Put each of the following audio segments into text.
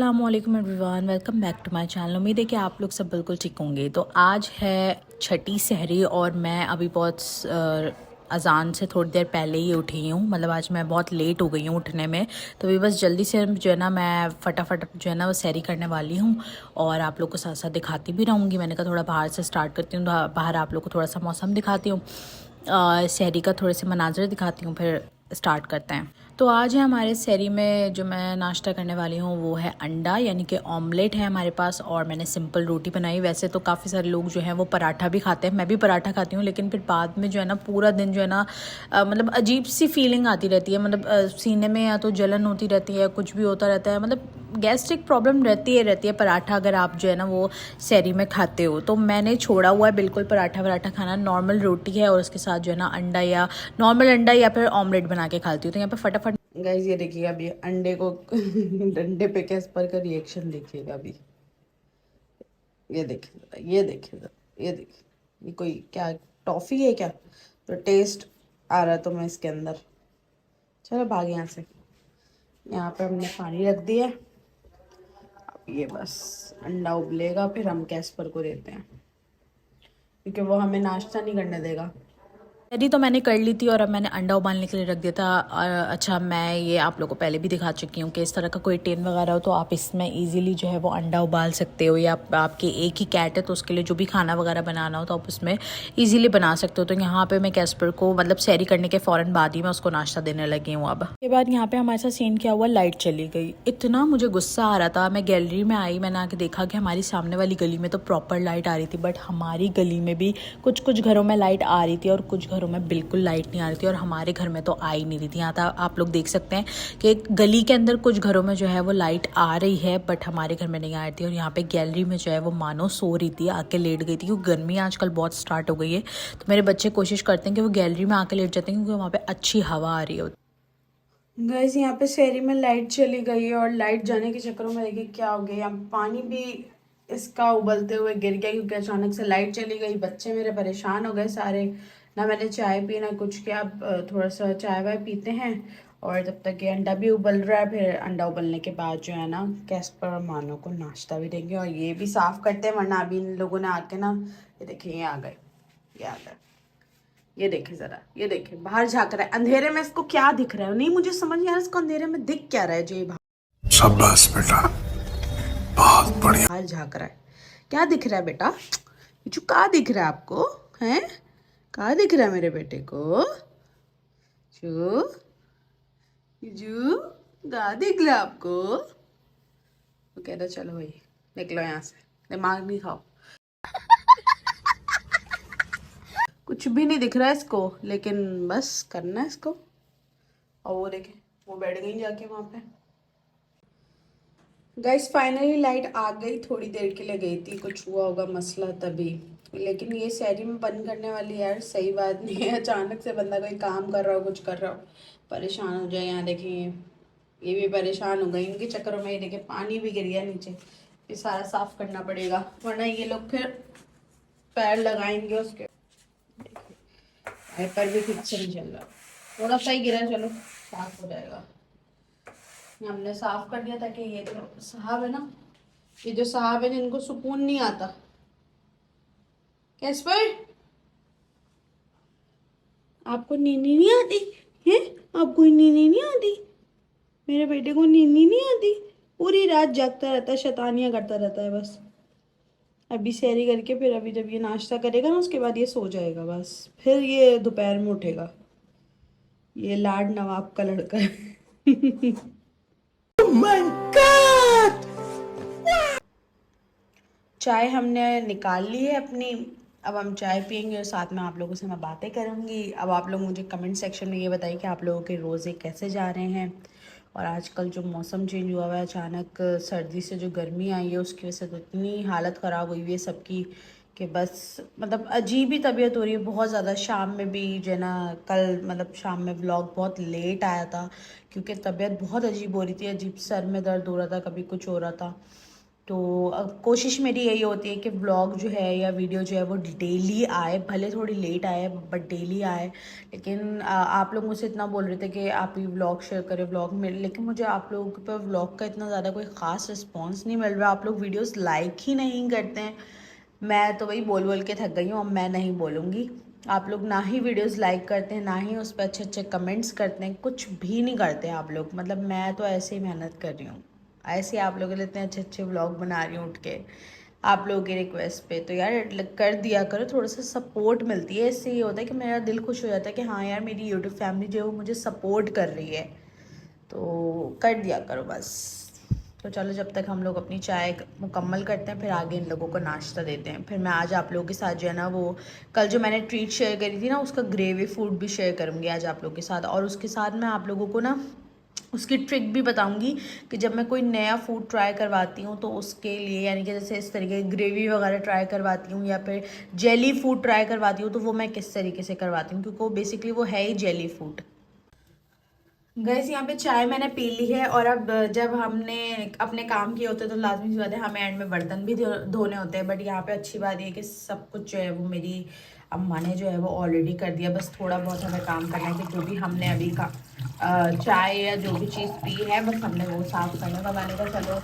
अस्सलामुअलैकुम everyone, welcome back to my channel. उम्मीद है कि आप लोग सब बिल्कुल ठीक होंगे। तो आज है छठी सहरी और मैं अभी बहुत अजान से थोड़ी देर पहले ही उठी हूँ। मतलब आज मैं बहुत लेट हो गई हूँ उठने में, तो अभी बस जल्दी से जो है ना मैं फटाफट जो है ना वो सहरी करने वाली हूँ और आप लोग को साथ साथ दिखाती भी रहूँगी। मैंने कहा थोड़ा बाहर से स्टार्ट करती हूँ, बाहर आप लोग को थोड़ा सा मौसम दिखाती हूँ, सहरी का थोड़े से मनाजर दिखाती हूँ, फिर स्टार्ट करते हैं। तो आज है हमारे सहरी में जो मैं नाश्ता करने वाली हूँ वो है अंडा, यानी कि ऑमलेट है हमारे पास, और मैंने सिंपल रोटी बनाई। वैसे तो काफ़ी सारे लोग जो हैं वो पराठा भी खाते हैं, मैं भी पराठा खाती हूँ, लेकिन फिर बाद में जो है ना पूरा दिन जो है ना मतलब अजीब सी फीलिंग आती रहती है। मतलब सीने में या तो जलन होती रहती है, कुछ भी होता रहता है, मतलब गैस्ट्रिक प्रॉब्लम रहती है पराठा अगर आप जो है ना वो सहरी में खाते हो। तो मैंने छोड़ा हुआ है बिल्कुल पराठा वराठा खाना, नॉर्मल रोटी है और उसके साथ जो है ना अंडा या नॉर्मल अंडा या फिर ऑमलेट बना के खाती हूँ। तो यहाँ पे फटाफट गाइस ये देखिएगा अभी अंडे को डंडे पे कैस्पर का रिएक्शन देखिएगा अभी। ये देखिए ये देखिए ये देखिए, ये कोई क्या टॉफी है क्या? तो टेस्ट आ रहा तो मैं इसके अंदर। चलो भाग यहाँ से। यहाँ पे हमने पानी रख दिया। अब ये बस अंडा उबलेगा, फिर हम कैस्पर को देते हैं, क्योंकि वो हमें नाश्ता नहीं करने देगा। सहरी तो मैंने कर ली थी और अब मैंने अंडा उबालने के लिए रख दिया था। अच्छा, मैं ये आप लोगों को पहले भी दिखा चुकी हूँ कि इस तरह का कोई टिन वगैरह हो तो आप इसमें इजीली जो है वो अंडा उबाल सकते हो, या आपके एक ही कैट है तो उसके लिए जो भी खाना वगैरह बनाना हो तो आप उसमें इजीली बना सकते हो। तो यहाँ पे मैं कैस्पर को मतलब सहरी करने के फ़ौरन बाद ही मैं उसको नाश्ता देने लगी हूँ। अब के बाद यहाँ पे हमारे साथ सीन क्या हुआ, लाइट चली गई। इतना मुझे गुस्सा आ रहा था। मैं गैलरी में आई, मैंने आके देखा कि हमारी सामने वाली गली में तो प्रॉपर लाइट आ रही थी, बट हमारी गली में भी कुछ कुछ घरों में लाइट आ रही थी और कुछ घरों में बिल्कुल लाइट नहीं आ रही थी, और हमारे घर में तो आ ही नहीं रही थी। यहाँ तक आप लोग देख सकते हैं कि गली के अंदर कुछ घरों में जो है वो लाइट आ रही है, बट हमारे घर में नहीं आ रही थी। और यहाँ पे गैलरी में जो है वो मानो सो रही थी, आके लेट गई थी, क्योंकि गर्मी आजकल बहुत स्टार्ट हो गई है। तो मेरे बच्चे कोशिश करते हैं कि वो गैलरी में आके लेट जाते हैं, क्योंकि वहाँ पे अच्छी हवा आ रही है। गैस यहाँ पे शहरी में लाइट चली गई है, और लाइट जाने के चक्करों में देखिए क्या हो गया। यहाँ पानी भी इसका उबलते हुए गिर गया, क्योंकि अचानक से लाइट चली गई। बच्चे मेरे परेशान हो गए सारे। ना मैंने चाय पी ना कुछ किया। अब थोड़ा सा चाय वाय पीते हैं, और जब तक ये अंडा भी उबल रहा है, फिर अंडा उबलने के बाद जो है ना कैस्पर और मानो को नाश्ता भी देंगे, और ये भी साफ़ करते हैं, वरना अभी इन लोगों ने आके ना, ये देखिए ये आ गए, ये आ गए। ये देखे जरा, ये देखे बाहर झांक रहा है अंधेरे में। इसको क्या दिख रहा है नहीं मुझे समझ नहीं आ रहा, इसको अंधेरे में दिख क्या रहा है जो ये शाबाश बेटा, बहुत बढ़िया। बाहर झांक रहा है। क्या दिख रहा है बेटा? जो कहाँ दिख रहा है आपको? हैं? कहाँ दिख रहा है मेरे बेटे को? जो जो कहाँ दिख रहा है आपको? वो कह रहा चलो भाई निकलो यहाँ से, दिमाग नहीं खाओ। कुछ भी नहीं दिख रहा है इसको, लेकिन बस करना है इसको। और वो देखे वो बैठ गई जाके वहां पे। गाइस फाइनली लाइट आ गई। थोड़ी देर के लिए गई थी, कुछ हुआ होगा मसला तभी। लेकिन ये शहरी में बंद करने वाली यार सही बात नहीं है। अचानक से बंदा कोई काम कर रहा हो, कुछ कर रहा हो, परेशान हो जाए। यहाँ देखिए ये भी परेशान हो गई इनके चक्करों में। ये देखिए पानी भी गिर गया नीचे, ये सारा साफ करना पड़ेगा, वरना ये लोग फिर पैर लगाएंगे उसके। वाइपर भी ठीक से नहीं चल रहा, थोड़ा सा ही गिरा, चलो साफ हो जाएगा। हमने साफ कर दिया, ताकि ये जो साहब है ना, ये जो साहब है इनको सुकून नहीं आता। कैस्पर आपको नींद नहीं आती है? आपको नींद नहीं आती? मेरे बेटे को नींद नहीं आती? पूरी रात जागता रहता है, शैतानियां करता रहता है बस। अभी सैरी करके फिर अभी जब ये नाश्ता करेगा ना उसके बाद ये सो जाएगा, बस फिर ये दोपहर में उठेगा। ये लाड नवाब का लड़का है। चाय हमने निकाल ली है अपनी। अब हम चाय पियेंगे और साथ में आप लोगों से मैं बातें करूँगी। अब आप लोग मुझे कमेंट सेक्शन में ये बताइए कि आप लोगों के रोज़े कैसे जा रहे हैं। और आजकल जो मौसम चेंज हुआ है अचानक, सर्दी से जो गर्मी आई है उसकी वजह से तो इतनी हालत ख़राब हुई हुई है सबकी कि बस मतलब अजीब ही तबीयत हो रही है बहुत ज़्यादा। शाम में भी जो है ना, कल मतलब शाम में व्लॉग बहुत लेट आया था, क्योंकि तबीयत बहुत अजीब हो रही थी। अजीब सर में दर्द हो रहा था, कभी कुछ हो रहा था। तो कोशिश मेरी यही होती है कि ब्लॉग जो है या वीडियो जो है वो डेली आए, भले थोड़ी लेट आए बट डेली आए। लेकिन आप लोग मुझसे इतना बोल रहे थे कि आप ही व्लॉग शेयर करें व्लॉग में, लेकिन मुझे आप लोगों पर व्लॉग का इतना ज़्यादा कोई ख़ास रिस्पॉन्स नहीं मिल रहा। आप लोग वीडियोज़ लाइक ही नहीं करते हैं। मैं तो वही बोल बोल के थक गई हूँ, अब मैं नहीं बोलूँगी। आप लोग ना ही वीडियोस लाइक करते हैं, ना ही उस पर अच्छे अच्छे कमेंट्स करते हैं, कुछ भी नहीं करते आप लोग। मतलब मैं तो ऐसे ही मेहनत कर रही हूँ, ऐसे आप लोगों के लिए इतने अच्छे अच्छे व्लॉग बना रही हूँ उठ के आप लोगों की रिक्वेस्ट पे। तो यार कर दिया करो, थोड़ा सा सपोर्ट मिलती है, इससे ये होता है कि मेरा दिल खुश हो जाता है कि हाँ यार मेरी यूट्यूब फैमिली जो है वो मुझे सपोर्ट कर रही है। तो कर दिया करो बस। तो चलो जब तक हम लोग अपनी चाय मुकम्मल करते हैं, फिर आगे इन लोगों को नाश्ता देते हैं। फिर मैं आज आप लोगों के साथ जो है ना वो कल जो मैंने ट्रीट शेयर करी थी ना, उसका ग्रेवी फूड भी शेयर करूँगी आज आप लोगों के साथ। और उसके साथ मैं आप लोगों को ना उसकी ट्रिक भी बताऊंगी कि जब मैं कोई नया फूड ट्राई करवाती हूँ तो उसके लिए, यानी कि जैसे इस तरीके की ग्रेवी वगैरह ट्राई करवाती हूँ या फिर जेली फूड ट्राई करवाती हूँ, तो वो मैं किस तरीके से करवाती हूँ, क्योंकि वो बेसिकली वो है ही जेली फूड। गैस यहाँ पे चाय मैंने पी ली है, और अब जब हमने अपने काम किए होते हैं तो लाजमी सी बात है हमें एंड में बर्तन भी धोने होते हैं। बट यहाँ पे अच्छी बात ये है कि सब कुछ जो है वो मेरी अम्मा ने जो है वो ऑलरेडी कर दिया। बस थोड़ा बहुत हमें काम करना है कि जो भी हमने अभी का चाय या जो भी चीज़ पी है बस हमने वो साफ़ करने का। मैंने कहा चलो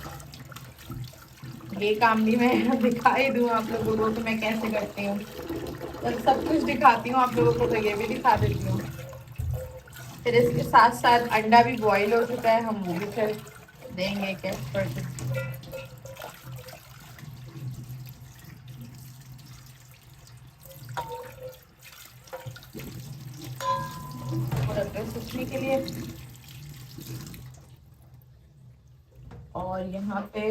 ये काम भी मैं दिखा ही दूँ आप लोगों को कि मैं कैसे करती हूँ। बस सब कुछ दिखाती हूँ आप लोगों को, तो ये भी दिखा देती हूँ। फिर इसके साथ साथ अंडा भी बॉईल हो चुका है, हम वो भी फिर देंगे कैसे करके। सूखने के लिए। और यहाँ पे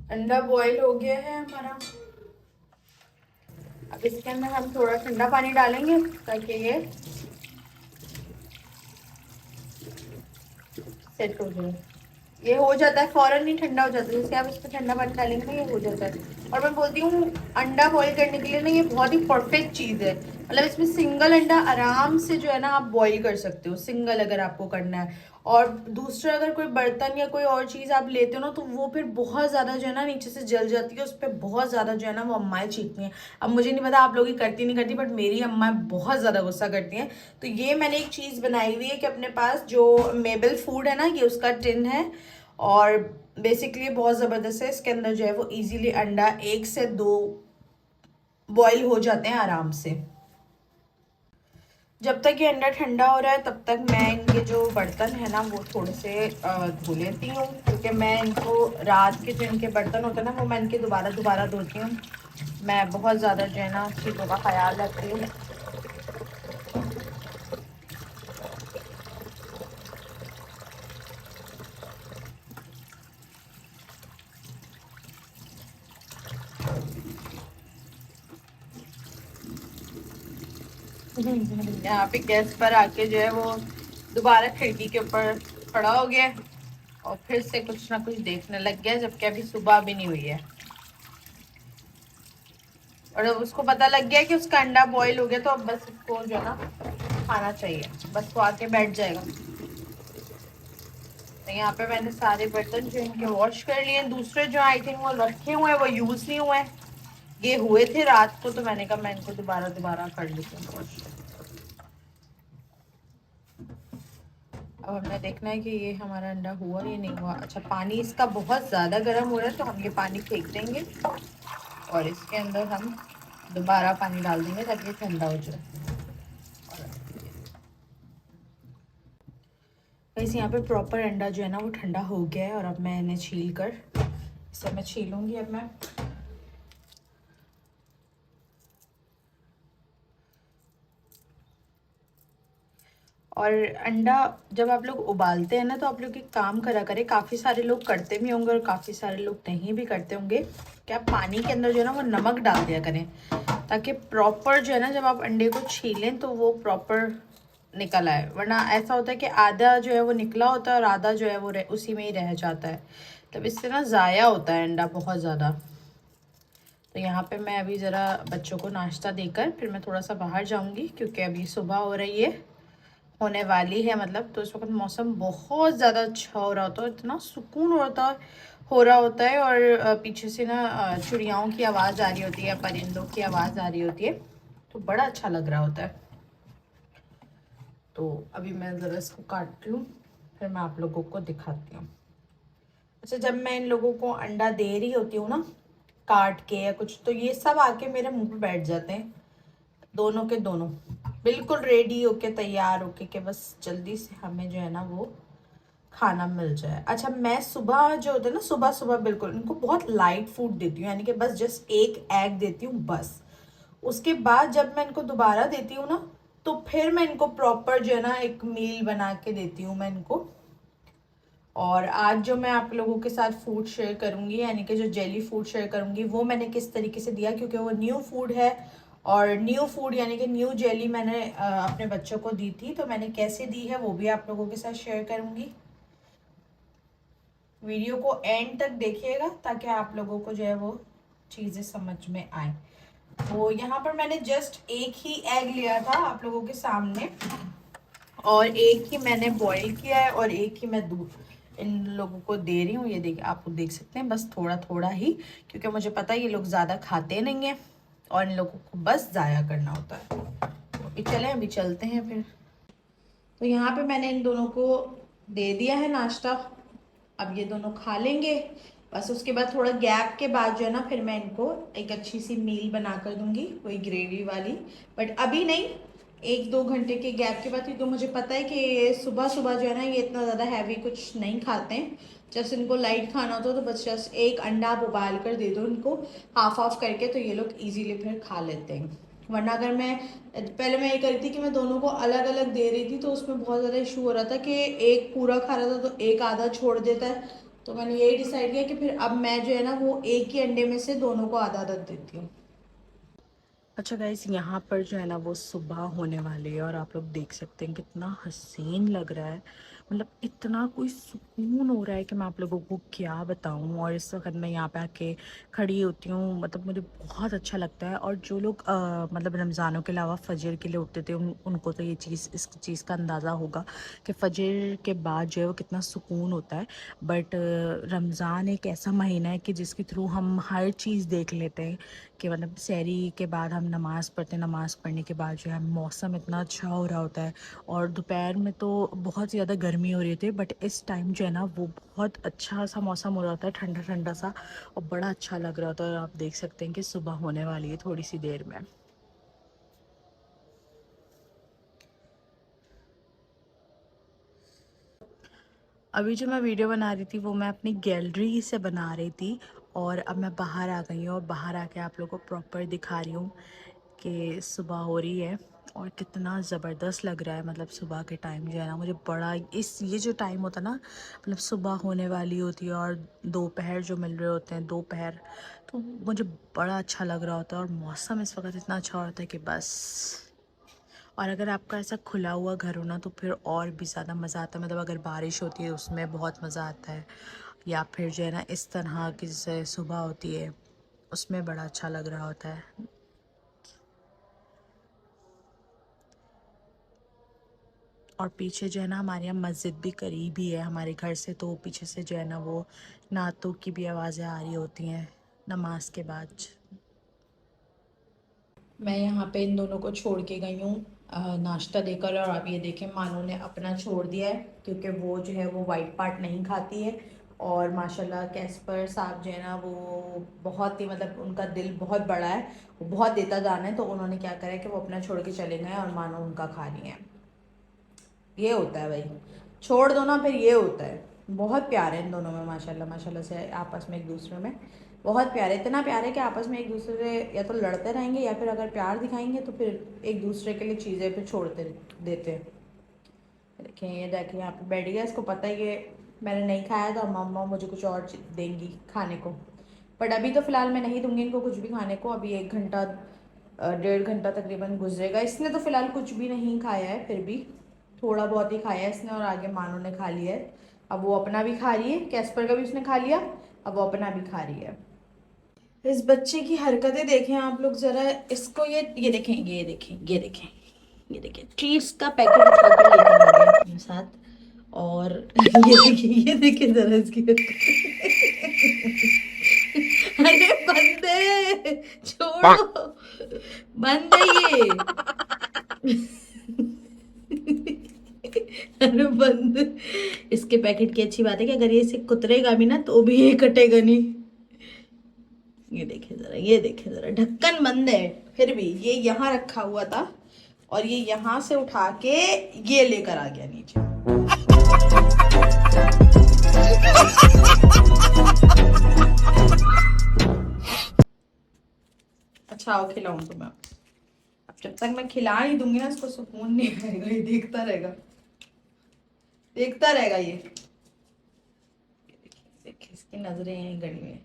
अंडा बॉईल हो गया है हमारा। अब इसके अंदर हम थोड़ा ठंडा पानी डालेंगे ताकि ये सेट हो जाए। ये हो जाता है फौरन, नहीं ठंडा हो जाता है। जैसे आप इस पर ठंडा पानी डालेंगे ना ये हो जाता है। और मैं बोलती हूँ अंडा बॉईल करने के लिए ना ये बहुत ही परफेक्ट चीज़ है। मतलब इसमें सिंगल अंडा आराम से जो है ना आप बॉईल कर सकते हो, सिंगल अगर आपको करना है। और दूसरा अगर कोई बर्तन या कोई और चीज़ आप लेते हो ना तो वो फिर बहुत ज़्यादा जो है ना नीचे से जल जाती है, उस पर बहुत ज़्यादा जो है ना वो अम्माएँ चीखती हैं। अब मुझे नहीं पता आप लोग ही करती नहीं करती, बट मेरी अम्माएँ बहुत ज़्यादा गुस्सा करती हैं। तो ये मैंने एक चीज़ बनाई हुई है कि अपने पास जो मेबल फूड है ना, ये उसका टिन है और बेसिकली बहुत ज़बरदस्त है। इसके अंदर जो है वो इजीली अंडा 1 से 2 बॉईल हो जाते हैं आराम से। जब तक ये अंडा ठंडा हो रहा है तब तक मैं इनके जो बर्तन है ना वो थोड़े से धो लेती हूँ, क्योंकि मैं इनको रात के जो इनके बर्तन होते हैं ना वो मैं इनके दोबारा धोती हूँ। मैं बहुत ज़्यादा जो है ना चीज़ों का ख्याल रखती हूँ। यहाँ पे गैस पर आके जो है वो दोबारा खिड़की के ऊपर खड़ा हो गया और फिर से कुछ ना कुछ देखने लग गया, जबकि अभी सुबह भी नहीं हुई है। और अब उसको पता लग गया कि उसका अंडा बॉईल हो गया, तो अब बस उसको जो है ना खाना चाहिए, बस वो आके बैठ जाएगा। तो यहाँ पे मैंने सारे बर्तन जो इनके वॉश कर लिए। दूसरे जो आई थिंक वो रखे हुए हैं वो यूज़ नहीं हुए, ये हुए थे रात को, तो मैंने कहा मैं इनको दोबारा कर लेती हूँ वॉश। अब हमने देखना है कि ये हमारा अंडा हुआ या नहीं हुआ। अच्छा, पानी इसका बहुत ज़्यादा गर्म हो रहा है तो हम ये पानी फेंक देंगे और इसके अंदर हम दोबारा पानी डाल देंगे ताकि ये ठंडा हो जाए। वैसे यहाँ पे प्रॉपर अंडा जो है ना वो ठंडा हो गया है और अब मैं इन्हें छील कर इसे मैं छीलूँगी। अब मैं और अंडा जब आप लोग उबालते हैं ना तो आप लोग एक काम करा करें, काफ़ी सारे लोग करते भी होंगे और काफ़ी सारे लोग नहीं भी करते होंगे, कि आप पानी के अंदर जो है ना वो नमक डाल दिया करें, ताकि प्रॉपर जो है ना जब आप अंडे को छीलें तो वो प्रॉपर निकल आए। वरना ऐसा होता है कि आधा जो है वो निकला होता है और आधा जो है वो उसी में ही रह जाता है, तब इससे ना ज़ाया होता है अंडा बहुत ज़्यादा। तो यहाँ पे मैं अभी ज़रा बच्चों को नाश्ता देकर फिर मैं थोड़ा सा बाहर जाऊँगी, क्योंकि अभी सुबह हो रही है होने वाली है, मतलब तो इस वक्त मौसम बहुत ज़्यादा अच्छा हो रहा होता है, इतना सुकून हो रहा होता है। और पीछे से ना चिड़ियाओं की आवाज़ आ रही होती है, परिंदों की आवाज़ आ रही होती है, तो बड़ा अच्छा लग रहा होता है। तो अभी मैं ज़रा इसको काट लूँ, फिर मैं आप लोगों को दिखाती हूँ। अच्छा, जब मैं इन लोगों को अंडा दे रही होती हूँ ना काट के या कुछ, तो ये सब आके मेरे मुंह पे बैठ जाते हैं, दोनों के दोनों बिल्कुल रेडी होके तैयार होके कि बस जल्दी से हमें जो है ना वो खाना मिल जाए। अच्छा, मैं सुबह जो होता है ना, सुबह सुबह बिल्कुल इनको बहुत लाइट फूड देती हूँ, यानी कि बस जस्ट एक एग देती हूँ बस। उसके बाद जब मैं इनको दोबारा देती हूँ ना, तो फिर मैं इनको प्रॉपर जो है ना एक मील बना के देती हूँ मैं इनको। और आज जो मैं आप लोगों के साथ फूड शेयर करूंगी, यानी कि जो जेली फूड शेयर करूंगी, वो मैंने किस तरीके से दिया, क्योंकि वो न्यू फूड है। और न्यू फूड यानी कि न्यू जेली मैंने अपने बच्चों को दी थी, तो मैंने कैसे दी है वो भी आप लोगों के साथ शेयर करूंगी। वीडियो को एंड तक देखिएगा ताकि आप लोगों को जो है वो चीज़ें समझ में आए। तो यहाँ पर मैंने जस्ट एक ही एग लिया था आप लोगों के सामने, और एक ही मैंने बॉईल किया है, और एक ही मैं दूध इन लोगों को दे रही हूँ। ये देख, आप देख सकते हैं, बस थोड़ा थोड़ा ही, क्योंकि मुझे पता है ये लोग ज़्यादा खाते नहीं हैं और इन लोगों को बस ज़ाया करना होता है। तो चलें अभी चलते हैं फिर। तो यहाँ पे मैंने इन दोनों को दे दिया है नाश्ता, अब ये दोनों खा लेंगे बस। उसके बाद थोड़ा गैप के बाद जो है ना, फिर मैं इनको एक अच्छी सी मील बना कर दूंगी, कोई ग्रेवी वाली, बट अभी नहीं, 1-2 घंटे के गैप के बाद, क्योंकि मुझे पता है कि सुबह सुबह जो है ना ये इतना ज़्यादा हैवी कुछ नहीं खाते हैं। जस्ट इनको लाइट खाना होता है तो बस जस्ट एक अंडा आप उबाल कर दे दो इनको, हाफ ऑफ करके, तो ये लोग इजीली फिर खा लेते हैं। वरना अगर मैं पहले मैं ये करी थी कि मैं दोनों को अलग अलग दे रही थी, तो उसमें बहुत ज़्यादा इशू हो रहा था कि एक पूरा खा रहा था तो एक आधा छोड़ देता है। तो मैंने यही डिसाइड किया कि फिर अब मैं जो है ना वो एक ही अंडे में से दोनों को आधा आधा देती हूँ। अच्छा गाइस, यहाँ पर जो है ना वो सुबह होने वाली है, और आप लोग देख सकते हैं कितना हसीन लग रहा है, मतलब इतना कोई सुकून हो रहा है कि मैं आप लोगों को क्या बताऊँ। और इस वक्त मैं यहाँ पे आके खड़ी होती हूँ, मतलब मुझे बहुत अच्छा लगता है। और जो लोग मतलब रमज़ानों के अलावा फजर के लिए उठते थे, उनको तो ये चीज़, इस चीज़ का अंदाज़ा होगा कि फजर के बाद जो है वो कितना सुकून होता है। बट रमज़ान एक ऐसा महीना है कि जिसके थ्रू हम हर चीज़ देख लेते हैं, कि मतलब सहरी के बाद हम नमाज़ पढ़ते हैं, नमाज़ पढ़ने के बाद जो है मौसम इतना अच्छा हो रहा होता है। और दोपहर में तो बहुत ज़्यादा गर्मी हो रही होती है, बट इस टाइम जो है ना वो बहुत अच्छा सा मौसम हो रहा होता है, ठंडा ठंडा सा, और बड़ा अच्छा लग रहा होता है। और आप देख सकते हैं कि सुबह होने वाली है थोड़ी सी देर में। अभी जो मैं वीडियो बना रही थी वो मैं अपनी गैलरी से बना रही थी, और अब मैं बाहर आ गई हूँ, और बाहर आके आप लोगों को प्रॉपर दिखा रही हूँ कि सुबह हो रही है और कितना ज़बरदस्त लग रहा है। मतलब सुबह के टाइम जो है ना मुझे बड़ा, ये जो टाइम होता है ना, मतलब सुबह होने वाली होती है और दोपहर जो मिल रहे होते हैं, दोपहर, तो मुझे बड़ा अच्छा लग रहा होता है। और मौसम इस वक्त इतना अच्छा होता है कि बस। और अगर आपका ऐसा खुला हुआ घर हो ना तो फिर और भी ज़्यादा मज़ा आता है, मतलब अगर बारिश होती है उसमें बहुत मज़ा आता है, या फिर जो है ना इस तरह की जैसे सुबह होती है उसमें बड़ा अच्छा लग रहा होता है। और पीछे जो है ना हमारे यहाँ मस्जिद भी करीब ही है हमारे घर से, तो पीछे से जो है ना वो नातों की भी आवाज़ें आ रही होती हैं नमाज के बाद। मैं यहाँ पे इन दोनों को छोड़ के गई हूँ नाश्ता देकर, और अब ये देखें मानू ने अपना छोड़ दिया है, क्योंकि वो जो है वो वाइट पार्ट नहीं खाती है। और माशाल्लाह कैस्पर साहब जो है ना वो बहुत ही, मतलब उनका दिल बहुत बड़ा है, वो बहुत देता जाना है, तो उन्होंने क्या करा है कि वो अपना छोड़ के चले गए और मानो उनका खा रही हैं। ये होता है भाई, छोड़ दो ना फिर ये होता है। बहुत प्यार है इन दोनों में माशाल्लाह, माशाल्लाह से आपस में एक दूसरे में बहुत प्यार है, इतना प्यार है कि आपस में एक दूसरे से या तो लड़ते रहेंगे, या फिर अगर प्यार दिखाएंगे तो फिर एक दूसरे के लिए चीज़ें फिर छोड़ते देते हैं। देखिए ये देखिए यहाँ पे बैठ गया, इसको पता है कि मैंने नहीं खाया तो मम्मा मुझे कुछ और देंगी खाने को। बट अभी तो फ़िलहाल मैं नहीं दूंगी इनको कुछ भी खाने को, अभी 1 घंटा 1.5 घंटा तकरीबन गुजरेगा। इसने तो फ़िलहाल कुछ भी नहीं खाया है, फिर भी थोड़ा बहुत ही खाया है इसने, और आगे मानो ने खा लिया है। अब वो अपना भी खा रही है, कैस्पर का भी उसने खा लिया, अब वो अपना भी खा रही है। इस बच्चे की हरकतें देखें आप लोग ज़रा, इसको ये देखें, ये देखें, ये देखें, ये देखिए ट्रीट्स का पैकेट उठाकर लेकर आ गया अपने साथ। और ये देखिए जरा इसकी अरे बंद है, छोड़ो, बंद है ये। अरे बंद। इसके पैकेट की अच्छी बात है कि अगर ये इसे कुतरेगा भी ना तो भी ये कटेगा नहीं। ये देखिए जरा, ये देखिए जरा, ढक्कन बंद है फिर भी। ये यहाँ रखा हुआ था और ये यहाँ से उठा के ये लेकर आ गया नीचे। अच्छा आओ खिलाऊं तुम्हें। अब जब तक मैं खिला नहीं दूंगी ना इसको सुकून नहीं आएगा। ये देखता रहेगा, देखता रहेगा ये। देखिए इसकी नजरें हैं गड़ी में।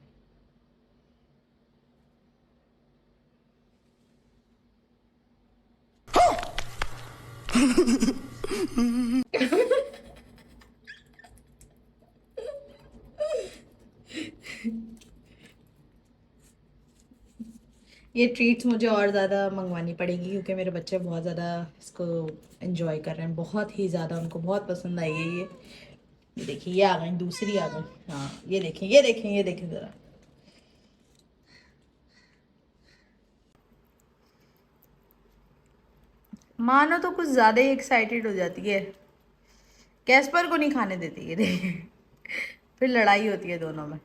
ये ट्रीट्स मुझे और ज़्यादा मंगवानी पड़ेगी क्योंकि मेरे बच्चे बहुत ज़्यादा इसको एंजॉय कर रहे हैं, बहुत ही ज़्यादा। उनको बहुत पसंद आई है ये देखिए, ये आ गई, दूसरी आ गई। हाँ ये देखें, ये देखें, ये देखें ज़रा। मानो तो कुछ ज़्यादा ही एक्साइटेड हो जाती है, कैस्पर को नहीं खाने देती है देखिए। फिर लड़ाई होती है दोनों में।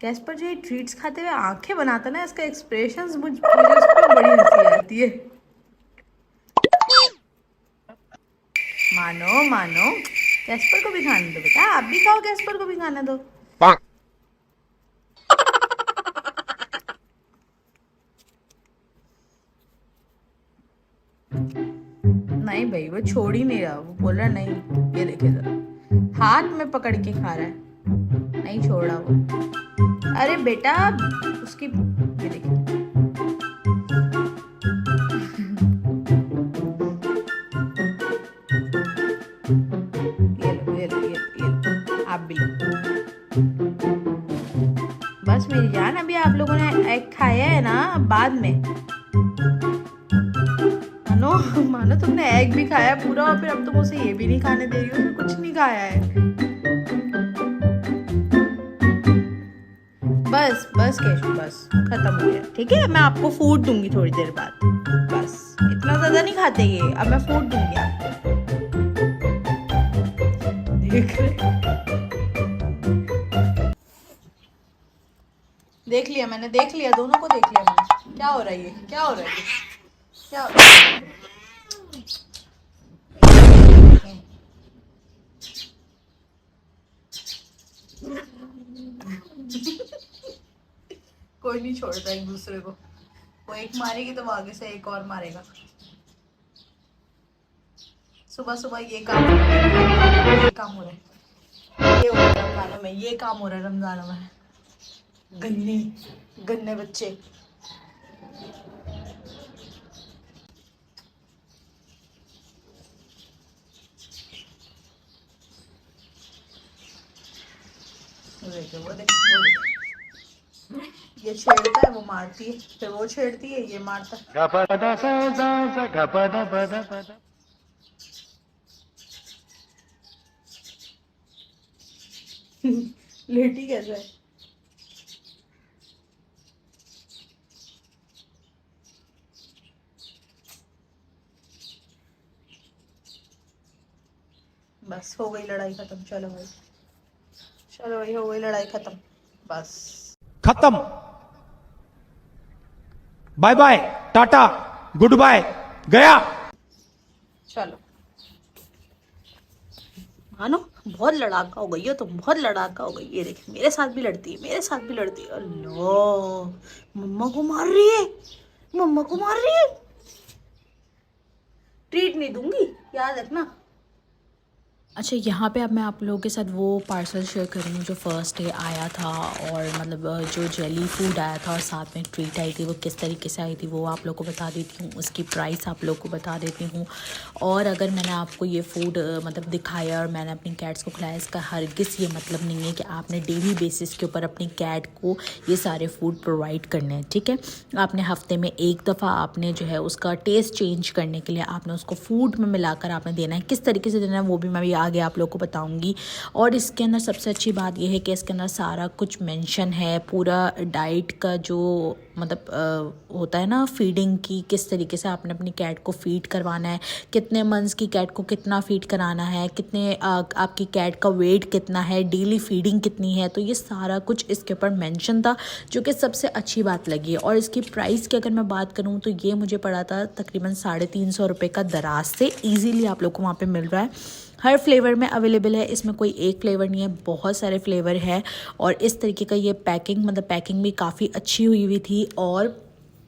कैस्पर जो ये ट्रीट्स खाते हुए आंखें बनाता ना, इसका एक्सप्रेशंस मुझे उस पर बड़ी हंसी आती है। मानो मानो, कैस्पर को भी खाने दो बेटा, आप भी खाओ, कैस्पर को भी खाने दो। नहीं भाई वो छोड़ ही नहीं रहा, वो बोल रहा नहीं। ये देखे जरा, हाथ में पकड़ के खा रहा है, नहीं छोड़ रहा वो। अरे बेटा उसकी, ये देखिए ये लो, आप भी लो। बस मेरी जान, अभी आप लोगों ने एग खाया है ना, बाद में मानो तुमने एग भी खाया पूरा और फिर अब तुम उसे ये भी नहीं खाने दे रही हो। कुछ नहीं खाया है। बस बस केशव, बस खत्म हो गया, ठीक है। मैं आपको फूड दूंगी थोड़ी देर बाद, बस इतना ज्यादा नहीं खाते ये। अब मैं फूड दूंगी आपको। देख लिया मैंने, देख लिया, दोनों को देख लिया मैंने। क्या हो रहा है ये, क्या हो रहा है ये, क्या हो रहा है? कोई नहीं छोड़ता एक दूसरे को। वो एक मारेगी तो वो आगे से एक और मारेगा। सुबह सुबह ये काम हो रहा है, ये काम हो रहा है, ये हो रहा है रमजानों में, ये काम हो रहा है रमजानों में। गन्ने गन्ने बच्चे। वो देखो, ये छेड़ता है, वो मारती है, फिर वो छेड़ती है, ये मारता है। लेटी कैसे है? बस हो गई लड़ाई खत्म। चलो भाई, चलो भाई, हो गई लड़ाई खत्म, बस खत्म। Bye bye, tata, goodbye, गया। चलो मानो, बहुत लड़ाका हो गई हो तुम, बहुत लड़ाका हो गई। ये देखिए मेरे साथ भी लड़ती है, मेरे साथ भी लड़ती है। अल्लाह, मम्मा को मार रही है, मम्मा को मार रही है। ट्रीट नहीं दूंगी, याद रखना। अच्छा, यहाँ पे अब मैं आप लोगों के साथ वो पार्सल शेयर कर रही हूँ जो फ़र्स्ट डे आया था, और मतलब जो जेली फूड आया था और साथ में ट्रीट आई थी वो किस तरीके से आई थी वो आप लोगों को बता देती हूँ, उसकी प्राइस आप लोगों को बता देती हूँ। और अगर मैंने आपको ये फ़ूड मतलब दिखाया और मैंने अपनी कैट्स को खिलाया, इसका हरगिज़ ये मतलब नहीं है कि आपने डेली बेसिस के ऊपर अपनी कैट को ये सारे फूड प्रोवाइड करने हैं, ठीक है। आपने हफ्ते में एक दफ़ा आपने जो है उसका टेस्ट चेंज करने के लिए आपने उसको फूड में मिलाकर आपने देना है। किस तरीके से देना है वो भी मैं आगे आप लोगों को बताऊंगी। और इसके अंदर सबसे अच्छी बात यह है कि इसके अंदर सारा कुछ मेंशन है, पूरा डाइट का जो मतलब होता है ना फीडिंग की, किस तरीके से आपने अपनी कैट को फीड करवाना है, कितने मंथ्स की कैट को कितना फीड कराना है, कितने आपकी कैट का वेट कितना है, डेली फीडिंग कितनी है, तो ये सारा कुछ इसके ऊपर मेंशन था, जो कि सबसे अच्छी बात लगी। और इसकी प्राइस की अगर मैं बात करूँ तो ये मुझे पड़ा था तकरीबन 350 रुपये का दराज से ईजीली आप लोग को वहाँ पे मिल रहा है। हर फ्लेवर में अवेलेबल है, इसमें कोई एक फ्लेवर नहीं है, बहुत सारे फ्लेवर है। और इस तरीके का ये पैकिंग मतलब पैकिंग भी काफ़ी अच्छी हुई थी और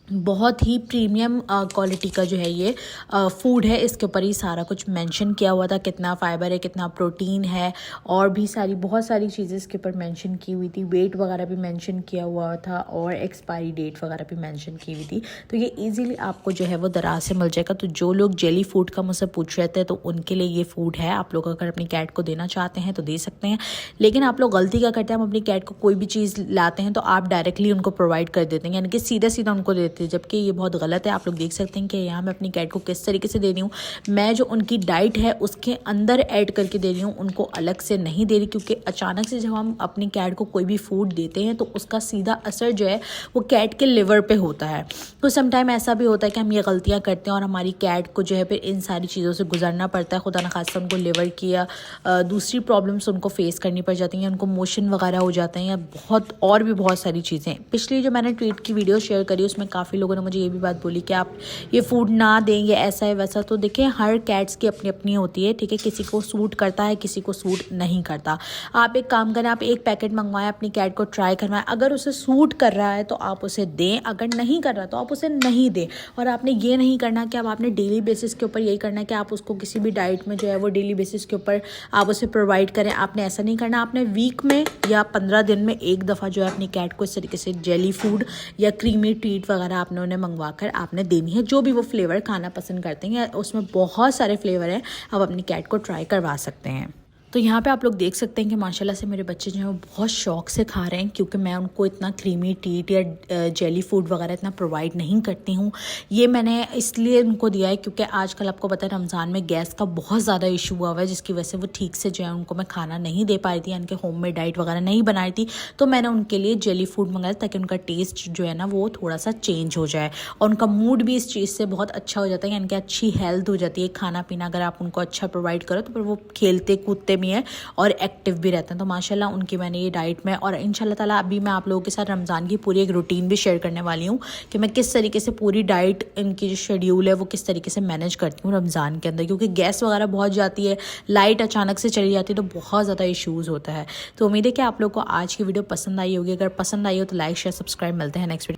बहुत ही प्रीमियम क्वालिटी का जो है ये फूड है। इसके ऊपर ही सारा कुछ मेंशन किया हुआ था, कितना फाइबर है, कितना प्रोटीन है, और भी बहुत सारी चीज़ें इसके ऊपर मेंशन की हुई थी। वेट वगैरह भी मेंशन किया हुआ था और एक्सपायरी डेट वगैरह भी मेंशन की हुई थी। तो ये इजीली आपको जो है वो दराज से मिल जाएगा। तो जो लोग जेली फूड का मुझसे पूछ रहे थे तो उनके लिए ये फूड है। आप लोग अगर अपनी कैट को देना चाहते हैं तो दे सकते हैं, लेकिन आप लोग गलती क्या करते हैं, हम अपनी कैट को कोई भी चीज़ लाते हैं तो आप डायरेक्टली उनको प्रोवाइड कर देते हैं, यानी कि सीधा सीधा उनको देते हैं, जबकि ये बहुत गलत है। आप लोग देख सकते हैं कि यहाँ मैं अपनी कैट को किस तरीके से दे रही हूँ। मैं जो उनकी डाइट है उसके अंदर ऐड करके दे रही हूँ, उनको अलग से नहीं दे रही, क्योंकि अचानक से जब हम अपनी कैट को कोई भी फूड देते हैं तो उसका सीधा असर जो है वो कैट के लिवर पे होता है। तो समटाइम ऐसा भी होता है कि हम ये गलतियाँ करते हैं और हमारी कैट को जो है फिर इन सारी चीज़ों से गुजरना पड़ता है। खुदा न खास्ता उनको लिवर की या दूसरी प्रॉब्लम्स उनको फेस करनी पड़ जाती हैं, उनको मोशन वगैरह हो जाते हैं, या बहुत सारी चीज़ें। पिछली जो मैंने ट्रीट की वीडियो शेयर करी उसमें काफ़ी लोगों ने मुझे ये भी बात बोली कि आप ये फूड ना दें, ये ऐसा है वैसा। तो देखिए हर कैट्स की अपनी अपनी होती है, ठीक है। किसी को सूट करता है, किसी को सूट नहीं करता। आप एक काम करें, आप एक पैकेट मंगवाएं, अपनी कैट को ट्राई करवाएं। अगर उसे सूट कर रहा है तो आप उसे दें, अगर नहीं कर रहा तो आप उसे नहीं दें। और आपने ये नहीं करना कि अब आपने डेली बेसिस के ऊपर यही करना है कि आप उसको किसी भी डाइट में जो है वो डेली बेसिस के ऊपर आप उसे प्रोवाइड करें। आपने ऐसा नहीं करना। आपने वीक में या 15 दिन में एक दफ़ा जो है अपनी कैट को इस तरीके से जेली फूड या क्रीमी ट्रीट वगैरह आपने उन्हें मंगवा कर आपने देनी है, जो भी वो फ्लेवर खाना पसंद करते हैं। उसमें बहुत सारे फ्लेवर हैं, आप अपनी कैट को ट्राई करवा सकते हैं। तो यहाँ पे आप लोग देख सकते हैं कि माशाल्लाह से मेरे बच्चे जो हैं वो बहुत शौक से खा रहे हैं, क्योंकि मैं उनको इतना क्रीमी ट्रीट या जेली फूड वगैरह इतना प्रोवाइड नहीं करती हूँ। ये मैंने इसलिए उनको दिया है क्योंकि आजकल आपको पता है रमज़ान में गैस का बहुत ज़्यादा इशू हुआ हुआ है, जिसकी वजह से वो ठीक से जो है उनको मैं खाना नहीं दे पा रही थी, यानी कि होम मेड डाइट वगैरह नहीं बनाई थी। तो मैंने उनके लिए जेली फूड मंगाया ताकि उनका टेस्ट जो है ना वो थोड़ा सा चेंज हो जाए और उनका मूड भी इस चीज़ से बहुत अच्छा हो जाता है, यानी कि अच्छी हेल्थ हो जाती है। खाना पीना अगर आप उनको अच्छा प्रोवाइड करो तो फिर वो खेलते कूदते भी हैं और एक्टिव भी रहते हैं। तो माशाल्लाह उनकी मैंने ये डाइट में, और इंशाल्लाह ताला अभी मैं आप लोगों के साथ रमज़ान की पूरी एक रूटीन भी शेयर करने वाली हूँ कि मैं किस तरीके से पूरी डाइट इनकी जो शेड्यूल है वो किस तरीके से मैनेज करती हूँ रमज़ान के अंदर, क्योंकि गैस वगैरह बहुत जाती है, लाइट अचानक से चली जाती है, तो बहुत ज़्यादा इशूज़ होता है। तो उम्मीद है कि आप लोग को आज की वीडियो पसंद आई होगी। अगर पसंद आई हो तो लाइक शेयर सब्सक्राइब। मिलते हैं नेक्स्ट वीडियो।